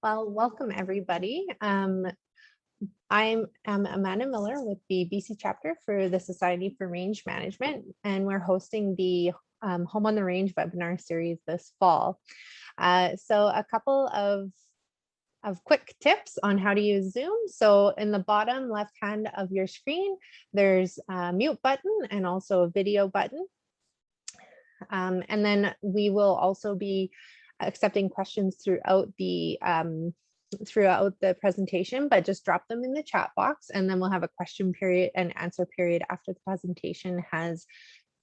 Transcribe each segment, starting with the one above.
Well, welcome everybody. I'm Amanda Miller with the BC chapter for the Society for Range Management, and we're hosting the Home on the Range webinar series this fall. So a couple of quick tips on how to use Zoom. So in the bottom left hand of your screen, there's a mute button and also a video button. And then we will also be accepting questions throughout the presentation, but just drop them in the chat box, and then we'll have a question period and answer period after the presentation has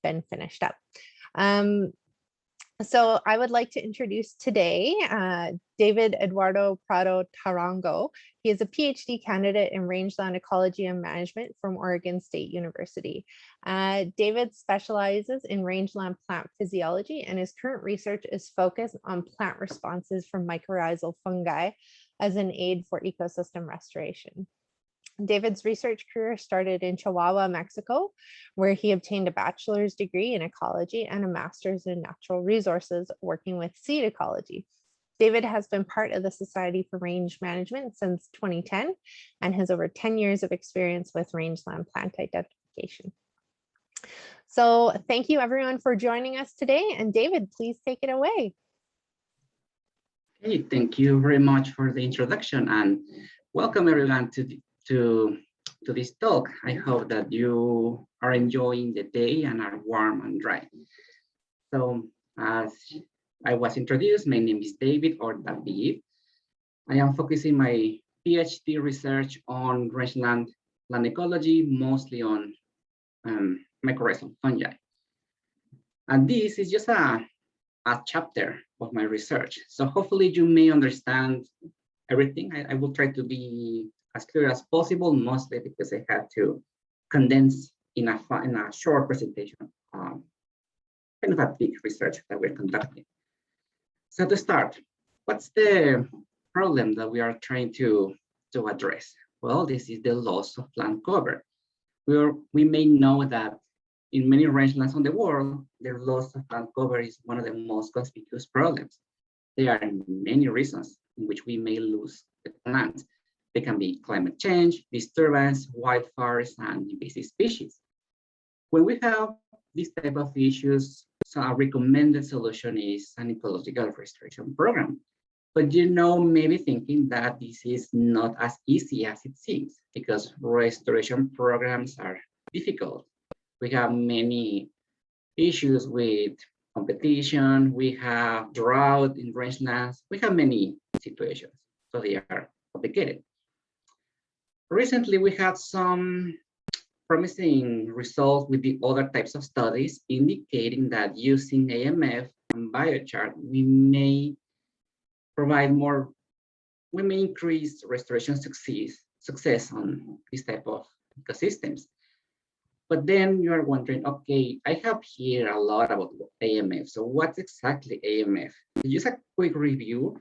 been finished up. So I would like to introduce today David Eduardo Prado-Tarango. He is a PhD candidate in rangeland ecology and management from Oregon State University. David specializes in rangeland plant physiology, and his current research is focused on plant responses from mycorrhizal fungi as an aid for ecosystem restoration. David's research career started in Chihuahua, Mexico, where he obtained a bachelor's degree in ecology and a master's in natural resources working with seed ecology. David has been part of the Society for Range Management since 2010 and has over 10 years of experience with rangeland plant identification. So thank you everyone for joining us today. And David, please take it away. Hey, thank you very much for the introduction, and welcome everyone to this talk. I hope that you are enjoying the day and are warm and dry. So as I was introduced, my name is David, or David. I am focusing my PhD research on rangeland land ecology, mostly on mycorrhizal fungi. And this is just a chapter of my research. So hopefully you may understand everything. I will try to be as clear as possible, mostly because I had to condense in a short presentation, kind of a big research that we're conducting. So to start, what's the problem that we are trying to address? Well, this is the loss of plant cover. We may know that in many rangelands on the world, the loss of plant cover is one of the most conspicuous problems. There are many reasons in which we may lose the plants. They can be climate change, disturbance, wildfires, and invasive species. When we have these type of issues, so a recommended solution is an ecological restoration program. But you know, maybe thinking that this is not as easy as it seems, because restoration programs are difficult. We have many issues with competition, we have drought in rangelands, we have many situations, so they are complicated. Recently, we had some promising results with the other types of studies indicating that using AMF and biochar, we may increase restoration success on this type of ecosystems. But then you are wondering, okay, I have here a lot about AMF. So what's exactly AMF? Just a quick review.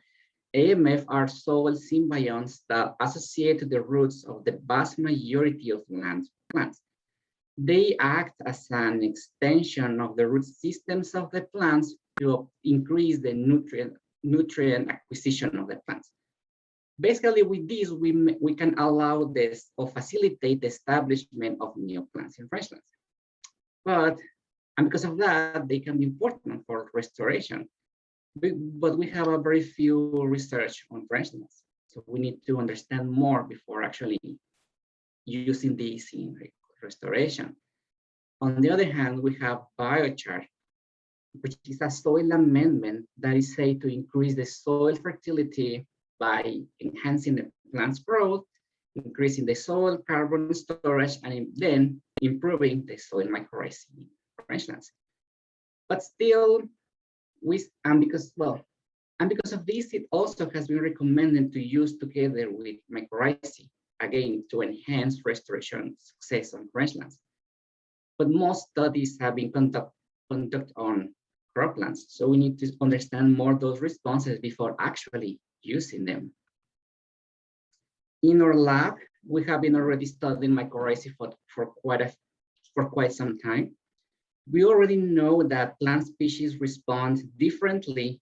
AMF are soil symbionts that associate to the roots of the vast majority of land plants. They act as an extension of the root systems of the plants to increase the nutrient acquisition of the plants. Basically, with this, we can allow this or facilitate the establishment of new plants in rangelands. And because of that, they can be important for restoration. But we have a very few research on rangelands. So we need to understand more before actually using these in restoration. On the other hand, we have biochar, which is a soil amendment that is said to increase the soil fertility by enhancing the plant's growth, increasing the soil carbon storage, and then improving the soil mycorrhizal rangelands. But still, because of this, it also has been recommended to use together with mycorrhizae, again, to enhance restoration success on rangelands. But most studies have been conducted on croplands, so we need to understand more those responses before actually using them. In our lab, we have been already studying mycorrhizae for quite some time. We already know that plant species respond differently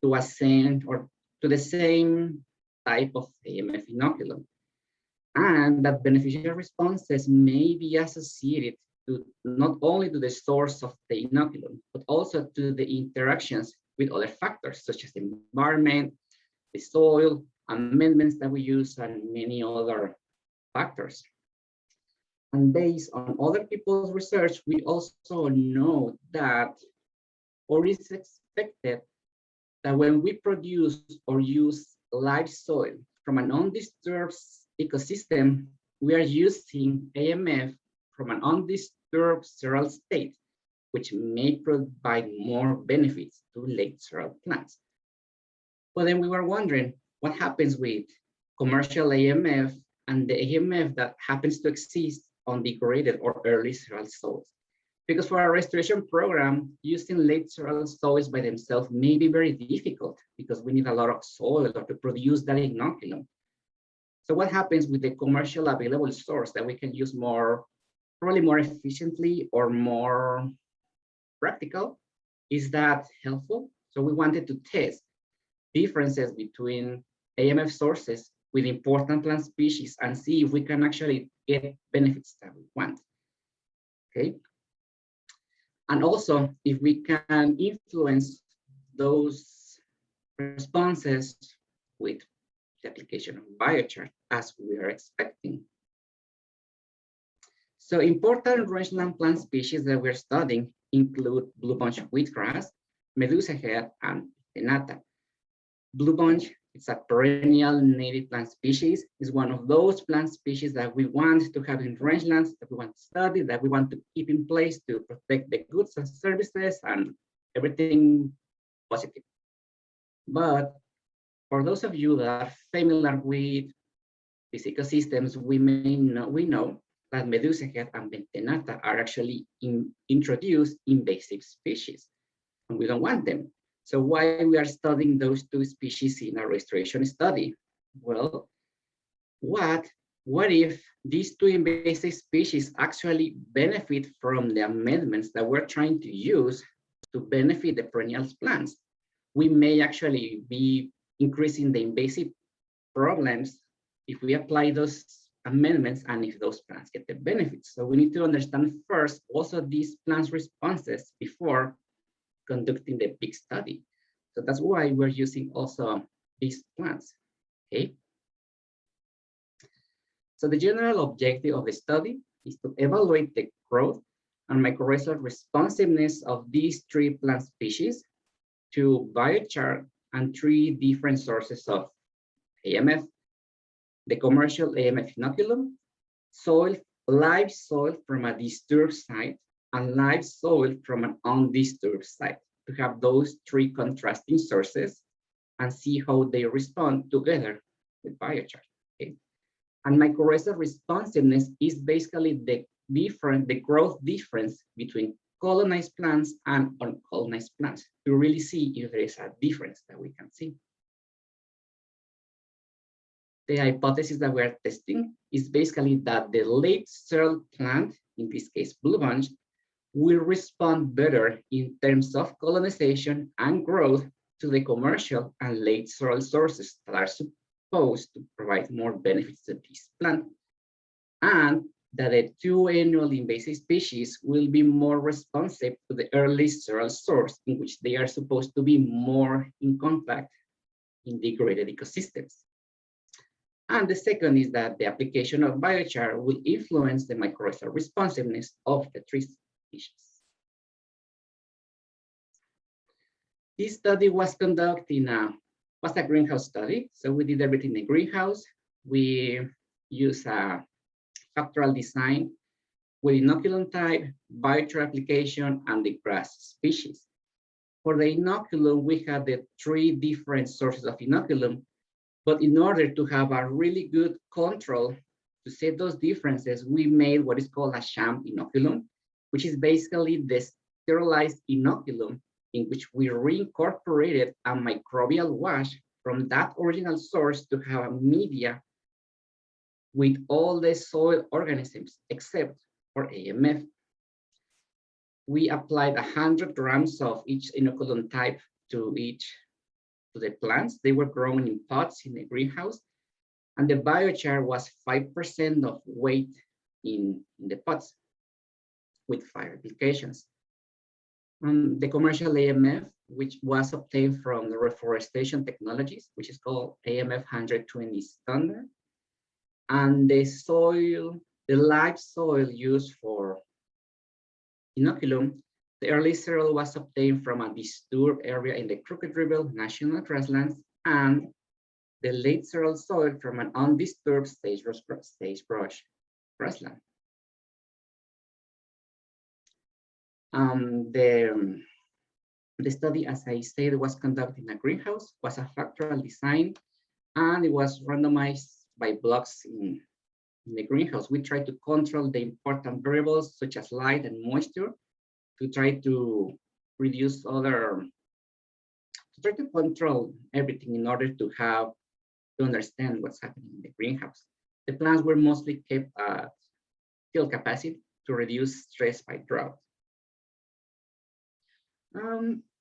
to the same type of AMF inoculum, and that beneficial responses may be associated to not only to the source of the inoculum, but also to the interactions with other factors such as the environment, the soil, amendments that we use, and many other factors. And based on other people's research, we also know that, or is expected, that when we produce or use live soil from an undisturbed ecosystem, we are using AMF from an undisturbed sterile state, which may provide more benefits to late sterile plants. But then we were wondering what happens with commercial AMF and the AMF that happens to exist on degraded or early sterile soils. Because for a restoration program, using late sterile soils by themselves may be very difficult because we need a lot of soil to produce that inoculum. So what happens with the commercial available source that we can use more, probably more efficiently or more practical? Is that helpful? So we wanted to test differences between AMF sources with important plant species and see if we can actually get benefits that we want. Okay. And also if we can influence those responses with the application of biochar as we are expecting. So important rangeland plant species that we're studying include blue bunch wheatgrass, medusa head, and penata. Blue bunch, it's a perennial native plant species. It's one of those plant species that we want to have in rangelands, that we want to study, that we want to keep in place to protect the goods and services and everything positive. But for those of you that are familiar with these ecosystems, we know that medusa head and penata are actually introduced invasive species, and we don't want them. So why we are studying those two species in a restoration study? Well, what if these two invasive species actually benefit from the amendments that we're trying to use to benefit the perennial plants? We may actually be increasing the invasive problems if we apply those amendments and if those plants get the benefits. So we need to understand first also these plants' responses before conducting the big study. So that's why we're using also these plants, okay? So the general objective of the study is to evaluate the growth and mycorrhizal responsiveness of these three plant species to biochar and three different sources of AMF: the commercial AMF inoculum, soil, live soil from a disturbed site, and live soil from an undisturbed site, to have those three contrasting sources and see how they respond together with biochar. Okay? And mycorrhizal responsiveness is basically the growth difference between colonized plants and uncolonized plants to really see if there is a difference that we can see. The hypothesis that we are testing is basically that the late sterile plant, in this case blue bunch, will respond better in terms of colonization and growth to the commercial and late sterile sources that are supposed to provide more benefits to this plant, and that the two annual invasive species will be more responsive to the early sterile source in which they are supposed to be more in contact in degraded ecosystems. And the second is that the application of biochar will influence the mycorrhizal responsiveness of the three species. This study was conducted in a greenhouse study. So we did everything in the greenhouse. We used a factorial design with inoculum type, biochar application, and the grass species. For the inoculum, we had the three different sources of inoculum, but in order to have a really good control to set those differences, we made what is called a sham inoculum, which is basically the sterilized inoculum in which we reincorporated a microbial wash from that original source to have a media with all the soil organisms except for AMF. We applied 100 grams of each inoculum type to each to the plants. They were grown in pots in the greenhouse, and the biochar was 5% of weight in the pots with 5 applications. The commercial AMF, which was obtained from the reforestation technologies, which is called AMF 120 standard, and the soil, the live soil used for inoculum, the early cereal was obtained from a disturbed area in the Crooked River National Grasslands, and the late cereal soil from an undisturbed sagebrush grassland. The study, as I said, was conducted in a greenhouse, was a factorial design, and it was randomized by blocks in the greenhouse. We tried to control the important variables such as light and moisture to try to reduce to try to control everything in order to understand what's happening in the greenhouse. The plants were mostly kept at field capacity to reduce stress by drought.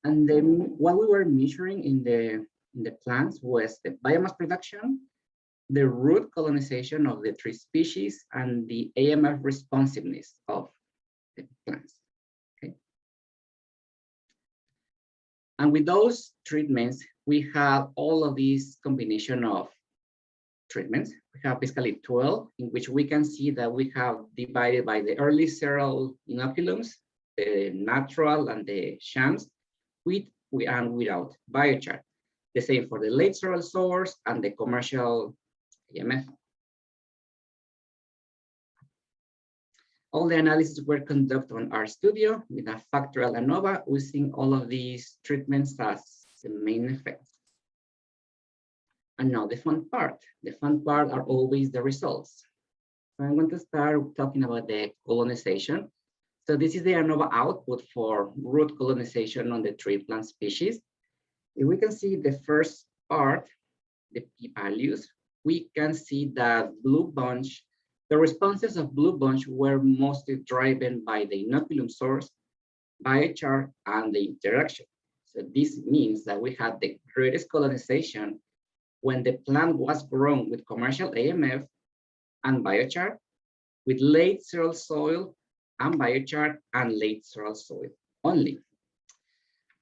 And then what we were measuring in the plants was the biomass production, the root colonization of the 3 species, and the AMF responsiveness of the plants. Okay. And with those treatments, we have all of these combination of treatments. We have basically 12, in which we can see that we have divided by the early cereal inoculums, the natural and the shams, with and without biochar. The same for the late cereal source and the commercial AMF. All the analyses were conducted on our studio with a factorial ANOVA, using all of these treatments as the main effects. And now the fun part. The fun part are always the results. So I'm going to start talking about the colonization. So this is the ANOVA output for root colonization on the 3 plant species. If we can see the first part, the p-values, we can see that blue bunch, the responses of blue bunch were mostly driven by the inoculum source, biochar, and the interaction. So this means that we had the greatest colonization when the plant was grown with commercial AMF and biochar, with late cereal soil and biochar, and late cereal soil only.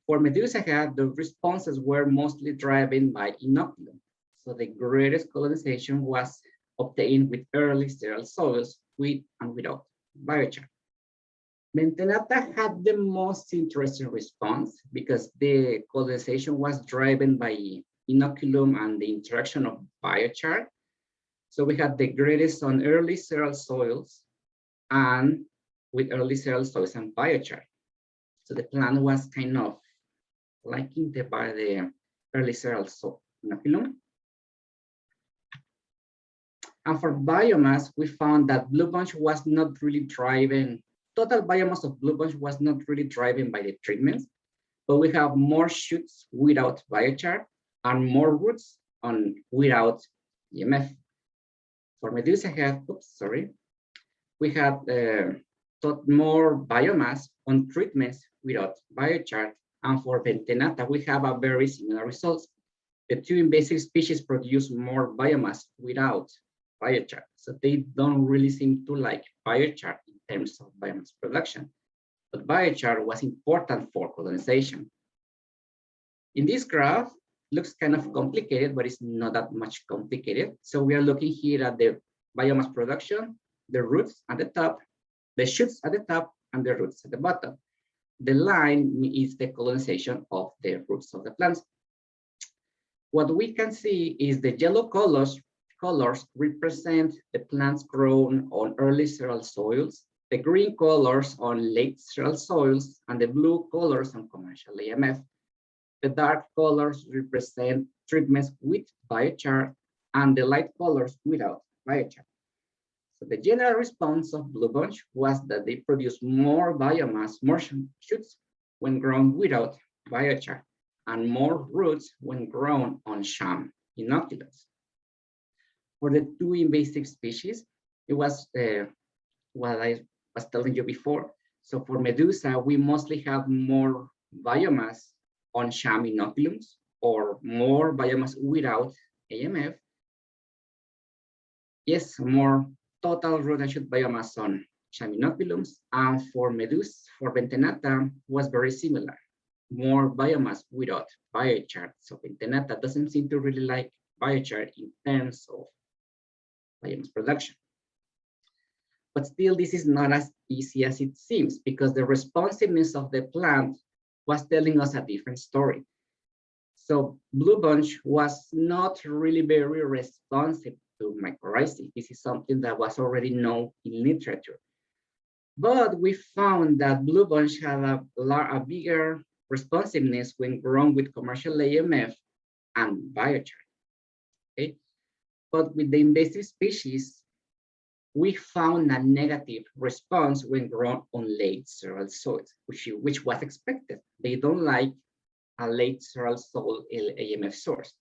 For medusa head, the responses were mostly driven by inoculum. So the greatest colonization was obtained with early cereal soils, with and without biochar. Ventenata had the most interesting response because the colonization was driven by inoculum and the interaction of biochar. So we had the greatest on early cereal soils and with early cereal soils and biochar. So the plant was kind of liking by the early cereal soil inoculum. And for biomass, we found that blue bunch was not really driven, total biomass of blue bunch was not really driven by the treatments, but we have more shoots without biochar and more roots without EMF. For medusa head, we had more biomass on treatments without biochar, and for ventenata, we have a very similar results. The 2 invasive species produce more biomass without biochar, so they don't really seem to like biochar in terms of biomass production, but biochar was important for colonization. In this graph, looks kind of complicated, but it's not that much complicated. So we are looking here at the biomass production, the roots at the top, the shoots at the top, and the roots at the bottom. The line is the colonization of the roots of the plants. What we can see is the yellow colors represent the plants grown on early cereal soils, the green colors on late cereal soils, and the blue colors on commercial AMF. The dark colors represent treatments with biochar, and the light colors without biochar. So the general response of blue bunch was that they produce more biomass, more shoots when grown without biochar, and more roots when grown on sham inoculums. For the 2 invasive species, it was what I was telling you before. So for medusa, we mostly have more biomass on sham inoculums, or more biomass without AMF, yes, more total root and shoot biomass on inoculums, and for Ventenata was very similar, more biomass without biochar. So Ventenata doesn't seem to really like biochar in terms of biomass production. But still, this is not as easy as it seems, because the responsiveness of the plant was telling us a different story. So Blue Bunch was not really very responsive to mycorrhizal. This is something that was already known in literature. But we found that Blue Bunch had a bigger responsiveness when grown with commercial AMF and biochar. Okay? But with the invasive species, we found a negative response when grown on late sterile soils, which was expected. They don't like a late sterile soil AMF source.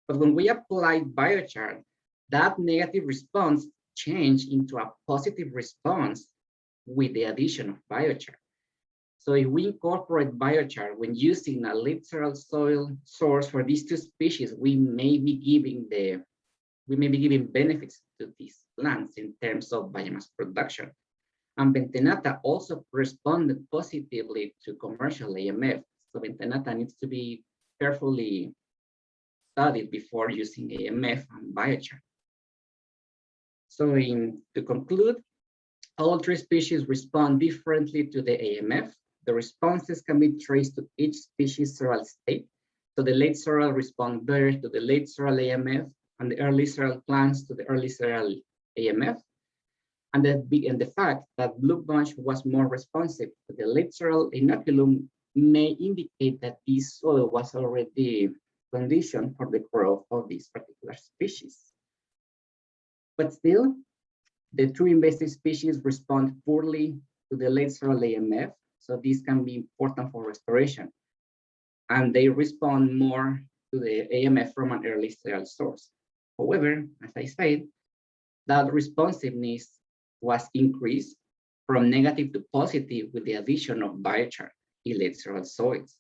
But when we applied biochar, that negative response changed into a positive response with the addition of biochar. So if we incorporate biochar when using a late sterile soil source for these two species, we may be giving benefits to these plants in terms of biomass production. And Ventenata also responded positively to commercial AMF. So Ventenata needs to be carefully studied before using AMF and biochar. So to conclude, all three species respond differently to the AMF. The responses can be traced to each species sterile state. So the late sterile respond better to the late sterile AMF, and the early sterile plants to the early sterile AMF. And the fact that Blue Bunch was more responsive to the late sterile inoculum may indicate that this soil was already conditioned for the growth of this particular species. But still, the two invasive species respond poorly to the late sterile AMF, so this can be important for restoration. And they respond more to the AMF from an early sterile source. However, as I said, that responsiveness was increased from negative to positive with the addition of biochar in late sterile soils.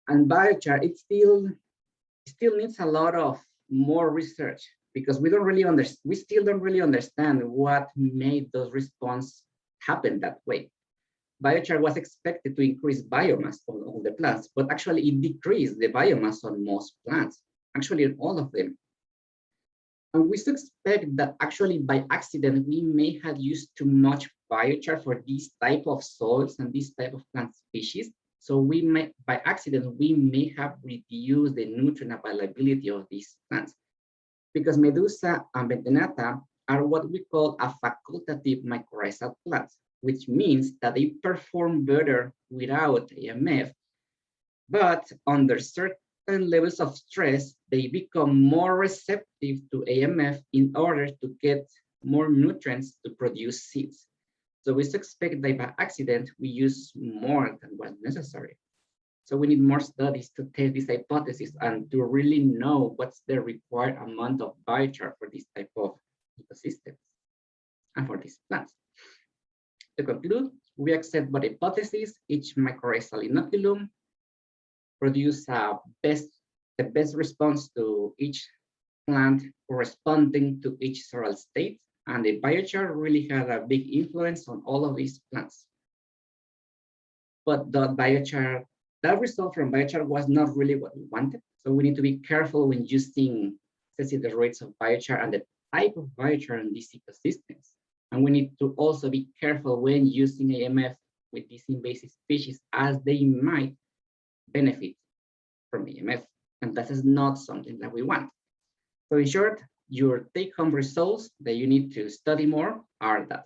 And biochar, it still needs a lot of more research, because we still don't really understand what made those responses happen that way. Biochar was expected to increase biomass on all the plants, but actually it decreased the biomass on most plants, actually on all of them. And we suspect that actually by accident, we may have used too much biochar for these type of soils and this type of plant species. So by accident, we may have reduced the nutrient availability of these plants, because Medusa and Ventenata are what we call a facultative mycorrhizal plants, which means that they perform better without AMF, but under certain levels of stress, they become more receptive to AMF in order to get more nutrients to produce seeds. So we suspect that by accident, we use more than what's necessary. So we need more studies to test this hypothesis and to really know what's the required amount of biochar for this type of ecosystems and for these plants. To conclude, we accept the hypothesis, each mycorrhizal inoculum produce the best response to each plant corresponding to each sterile state, and the biochar really had a big influence on all of these plants. But that result from biochar was not really what we wanted. So we need to be careful when using the rates of biochar and the type of biochar in these ecosystems. And we need to also be careful when using AMF with these invasive species, as they might benefit from AMF. And that is not something that we want. So in short, your take-home results that you need to study more are that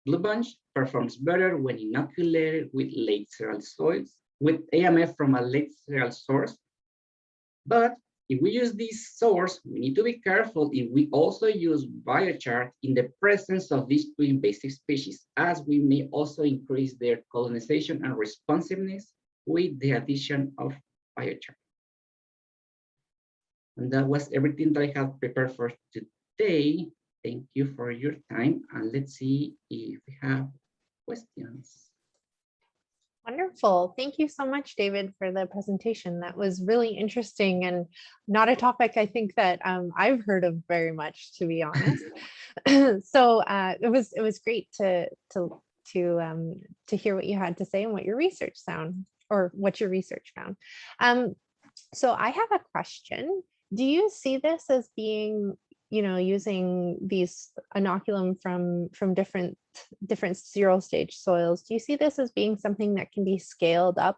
Blue Bunch performs better when inoculated with late sterile soils, with AMF from a late sterile source. But if we use this source, we need to be careful if we also use biochar in the presence of these two invasive species, as we may also increase their colonization and responsiveness with the addition of biochar. And that was everything that I have prepared for today. Thank you for your time. And let's see if we have questions. Wonderful. Thank you so much, David, for the presentation. That was really interesting and not a topic I think that I've heard of very much, to be honest. So it was great to hear what you had to say and what your research found, or what your research found. So I have a question. Do you see this as being, using these inoculum from different zero stage soils? Do you see this as being something that can be scaled up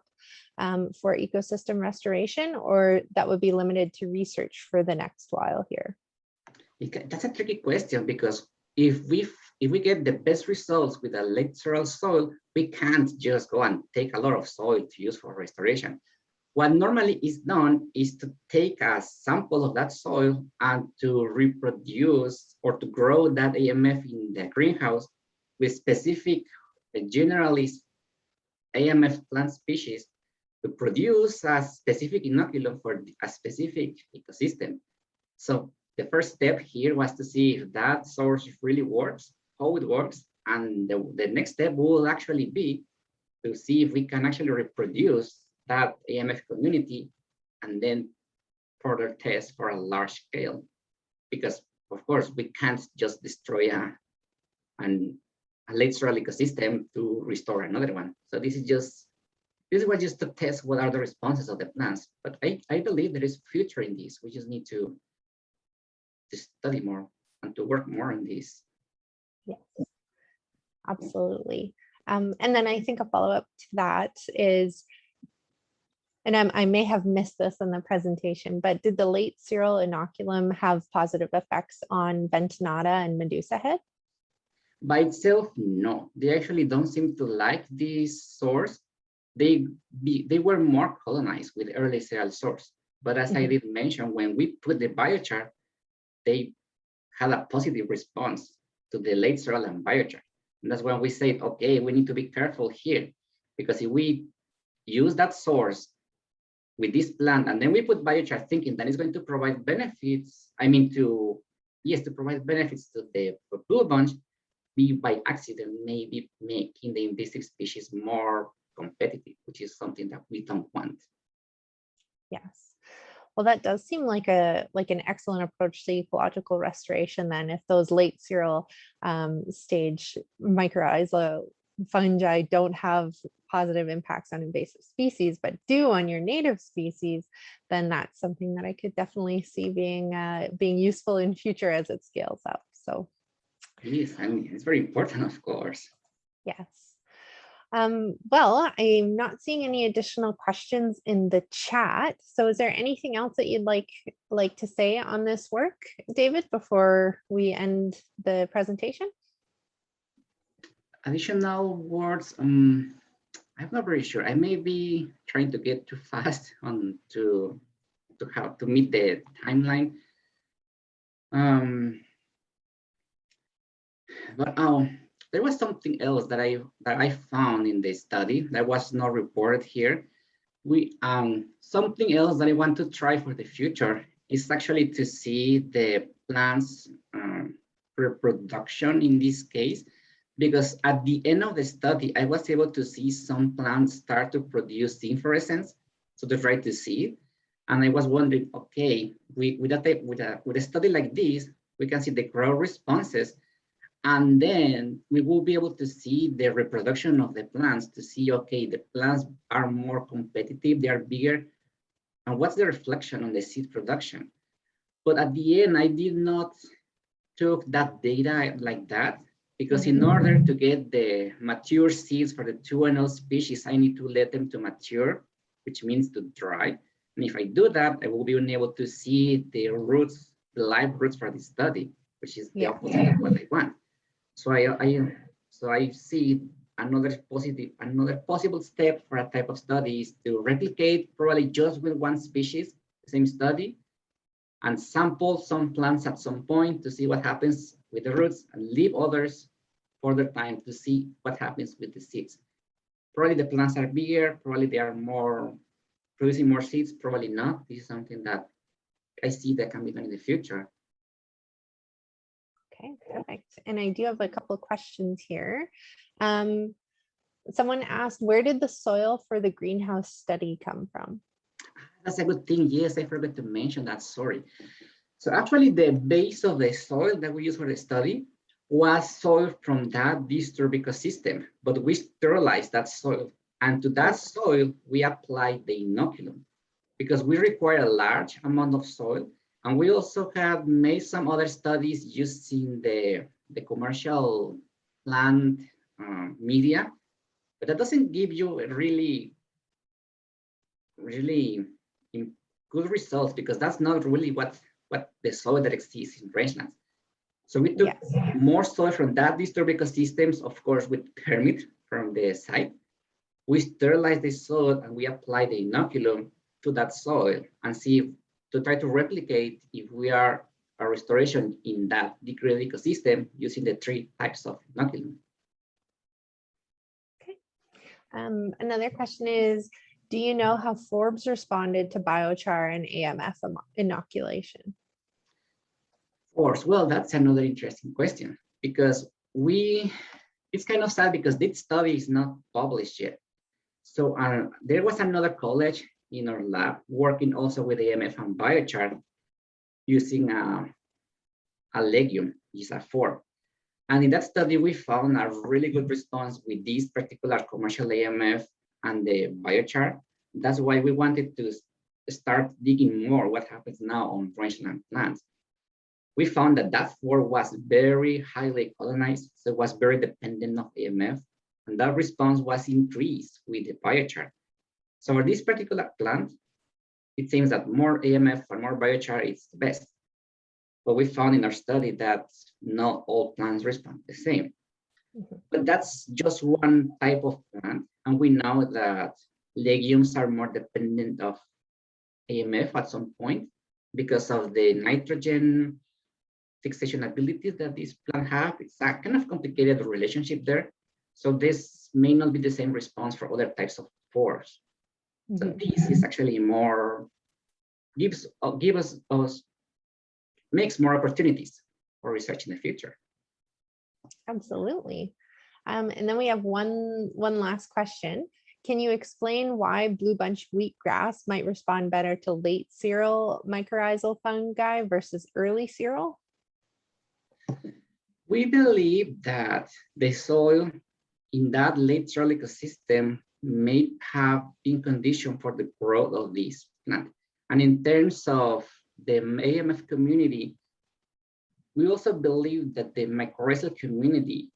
for ecosystem restoration, or that would be limited to research for the next while here? That's a tricky question, because if we get the best results with a lateral soil, we can't just go and take a lot of soil to use for restoration. What normally is done is to take a sample of that soil and to reproduce or to grow that AMF in the greenhouse with specific, generally AMF plant species to produce a specific inoculum for a specific ecosystem. So the first step here was to see if that source really works, how it works, and the next step will actually be to see if we can actually reproduce that AMF community and then further test for a large scale. Because of course we can't just destroy a lateral ecosystem to restore another one. So this was just to test what are the responses of the plants. But I believe there is future in this. We just need to study more and to work more on this. Yes, absolutely. And then I think a follow-up to that is, and I may have missed this in the presentation, but did the late cereal inoculum have positive effects on Ventonata and Medusa head? By itself, no. They actually don't seem to like this source. They were more colonized with early cereal source. But as I did mention, when we put the biochar, they had a positive response to the late cereal and biochar. And that's when we said, okay, we need to be careful here, because if we use that source with this plant and then we put biochar thinking that it's going to provide benefits, to provide benefits to the blue bunch, we by accident maybe making the invasive species more competitive, which is something that we don't want. Yes. Well, that does seem like an excellent approach to ecological restoration then, if those late cereal stage mycorrhizal fungi don't have positive impacts on invasive species, but do on your native species, then that's something that I could definitely see being useful in future as it scales up. So yes, it's very important, of course. yes. Well, I'm not seeing any additional questions in the chat. So is there anything else that you'd like to say on this work, David, before we end the presentation? Additional words, I'm not very sure. I may be trying to get too fast on to how to meet the timeline. But there was something else that I found in the study that was not reported here. Something else that I want to try for the future is actually to see the plants reproduction in this case, because at the end of the study, I was able to see some plants start to produce inflorescence, so to try to see it. And I was wondering, okay, with a study like this, we can see the growth responses, and then we will be able to see the reproduction of the plants to see, okay, the plants are more competitive, they are bigger, and what's the reflection on the seed production. But at the end, I did not took that data like that, because in order to get the mature seeds for the 2NL species, I need to let them to mature, which means to dry. And if I do that, I will be able to see the roots, the live roots for the study, which is the opposite of what I want. So I see another possible step for a type of study is to replicate probably just with one species, the same study, and sample some plants at some point to see what happens with the roots, and leave others for the time to see what happens with the seeds. Probably the plants are bigger, probably they are producing more seeds, probably not. This is something that I see that can be done in the future. Okay, perfect. And I do have a couple of questions here. Someone asked, where did the soil for the greenhouse study come from? That's a good thing. Yes, I forgot to mention that. Sorry. So actually, the base of the soil that we use for the study was soil from that disturbed ecosystem, but we sterilized that soil. And to that soil, we applied the inoculum because we require a large amount of soil. And we also have made some other studies using the commercial plant media, but that doesn't give you a really good results because that's not really what the soil that exists in rangelands. So we took more soil from that disturbed ecosystems, of course, with permit from the site. We sterilize the soil and we apply the inoculum to that soil and see to try to replicate if we are a restoration in that degraded ecosystem using the 3 types of inoculum. Okay. Another question is, do you know how Forbes responded to biochar and AMF inoculation? Of course, well, that's another interesting question because it's kind of sad because this study is not published yet. So there was another college in our lab working also with AMF and biochar using a legume, is a forb. And in that study, we found a really good response with this particular commercial AMF and the biochar. That's why we wanted to start digging more what happens now on rangeland plants. We found that that forb was very highly colonized, so it was very dependent of AMF, and that response was increased with the biochar. So for this particular plant, it seems that more AMF and more biochar is the best. But we found in our study that not all plants respond the same. But that's just one type of plant. And we know that legumes are more dependent of AMF at some point because of the nitrogen fixation abilities that this plant have. It's a kind of complicated relationship there. So this may not be the same response for other types of forbs. So this is actually more, makes more opportunities for research in the future. Absolutely. And then we have one last question. Can you explain why blue bunch wheatgrass might respond better to late cereal mycorrhizal fungi versus early cereal? We believe that the soil in that late cereal ecosystem may have been conditioned for the growth of this plant. And in terms of the AMF community, we also believe that the mycorrhizal community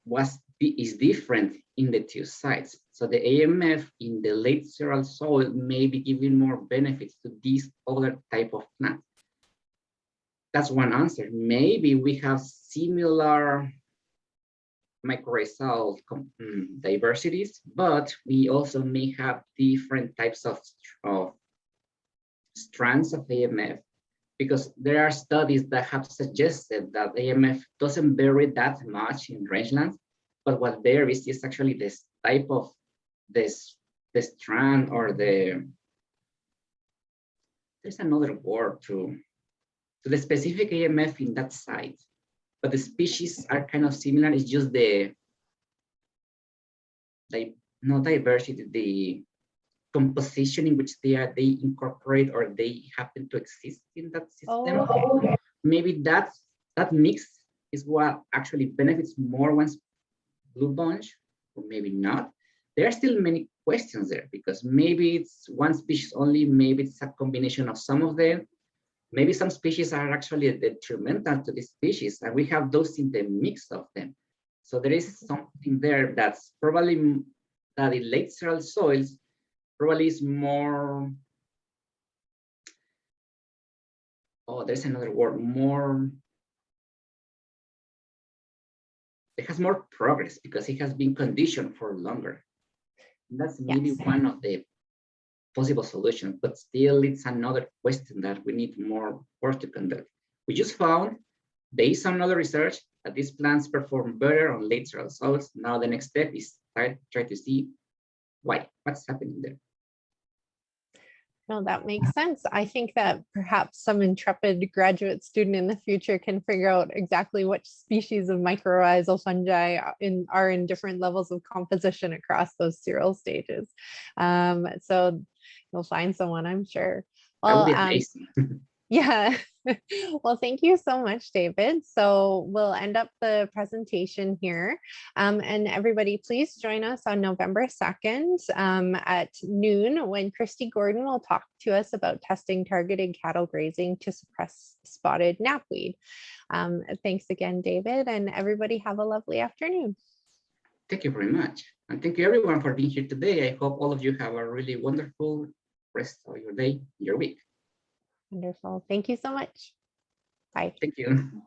is different in the 2 sites. So the AMF in the late cereal soil may be giving more benefits to this other type of plant. That's one answer. Maybe we have similar mycorrhizal diversities, but we also may have different types of strands of AMF because there are studies that have suggested that AMF doesn't vary that much in rangelands, but what varies is actually this type of the strand or there's another word to the specific AMF in that site, but the species are kind of similar. It's just not diversity, the composition in which they incorporate or they happen to exist in that system. Oh, okay. Maybe that mix is what actually benefits more one's blue bunch, or maybe not. There are still many questions there because maybe it's one species only, maybe it's a combination of some of them. Maybe some species are actually detrimental to this species, and we have those in the mix of them. So there is something there that's probably that in late cereal soils probably is more. Oh, there's another word. More. It has more progress because it has been conditioned for longer. And that's maybe one of the possible solutions, but still it's another question that we need more work to conduct. We just found, based on other research, that these plants perform better on late cereal soils. Now the next step is try to see why, what's happening there. No, that makes sense. I think that perhaps some intrepid graduate student in the future can figure out exactly which species of mycorrhizal fungi are in different levels of composition across those cereal stages. So you'll find someone, I'm sure. That would Well, be amazing. yeah. Well, thank you so much, David. So we'll end up the presentation here. And everybody, please join us on November 2nd at noon when Christy Gordon will talk to us about testing targeted cattle grazing to suppress spotted knapweed. Thanks again, David, and everybody have a lovely afternoon. Thank you very much. And thank you everyone for being here today. I hope all of you have a really wonderful rest of your day, your week. Wonderful. Thank you so much. Bye. Thank you.